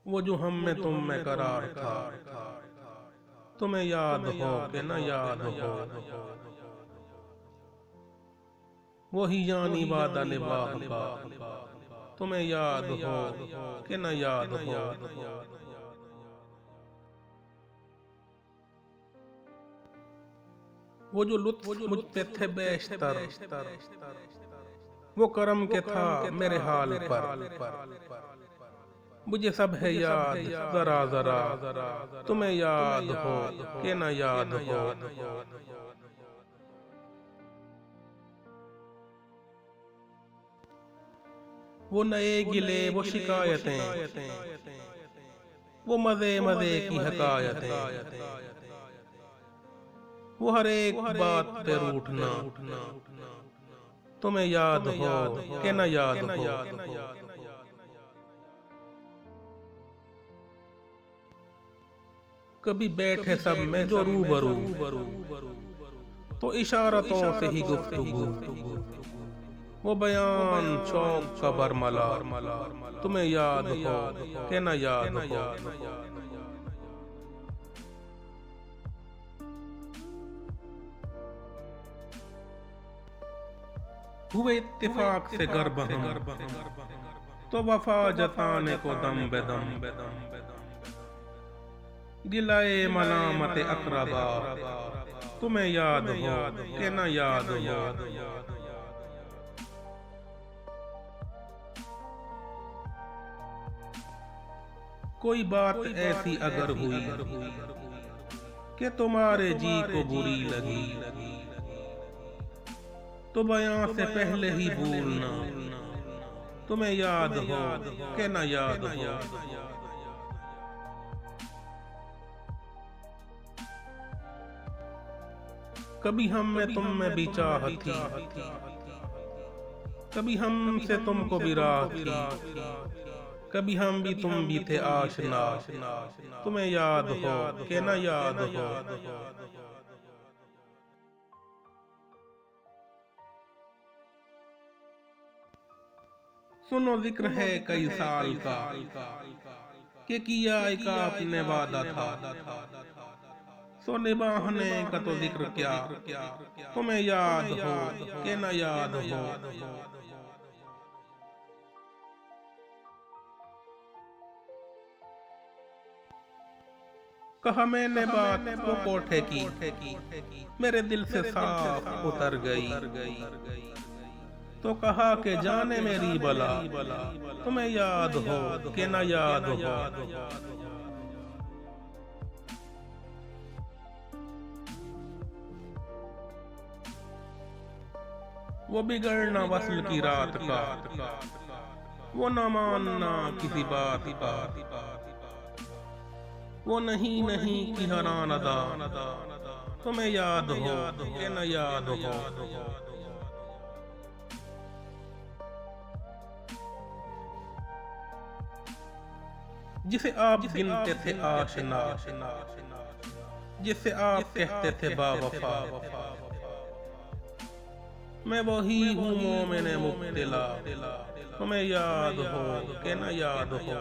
वो जो हम में तुम में करार था, तुम्हें याद हो कि न याद हो। वही जानी वादा निभाह का, तुम्हें याद हो कि न याद हो। वो जो लुत्फ मुझ पे थे बेशतर, वो करम के था मेरे हाल पर। मुझे सब है याद जरा जरा, तुम्हें याद हो कि न याद हो। वो नए गिले वो शिकायतें, वो मजे मजे की हकायतें, वो हर एक बात पे रूठना, तुम्हें याद हो कि न याद हो। कभी बैठे सब में जो रूबरू, तो इशारतों से ही गुफ्तगू, वो बयान शौक का बरमला, तुम्हें याद हो कि न याद हो। हुए इत्तेफाक से गर्भ हम, तो वफा जताने को दम बेदम, गिलाए मलामत अकरबा, तुम्हें याद हो कि न याद हो। कोई बात ऐसी अगर हुई कि तुम्हारे जी को बुरी लगी, तो बयां से पहले ही भूलना, तुम्हें याद हो कि न याद हो। कभी हम में तुम में भी चाह थी, कभी हमसे तुमको भी राह थी, कभी हम भी तुम भी थे आशना, तुम्हें याद हो कि न याद हो। सुनो जिक्र है कई साल का, कि किया एक आपने वादा था, सो निभाने का तो जिक्र क्या, तुम्हें याद हो कि न याद हो। कहा मैंने बात वो कोठे की, मेरे दिल से साफ उतर गई, तो कहा कि जाने मेरी बला, तुम्हें याद हो कि न याद हो। वो बिगड़ना वस्ल की रात का, वो न मानना किसी बात का, वो नहीं नहीं की हरान अदा, तुम्हें याद हो कि न याद हो। जिसे आप गिनते थे आशना, जिसे आप कहते थे बावफा, मैं वही हूँ मोमिन मुब्तला, तुम्हें याद हो कि न याद हो।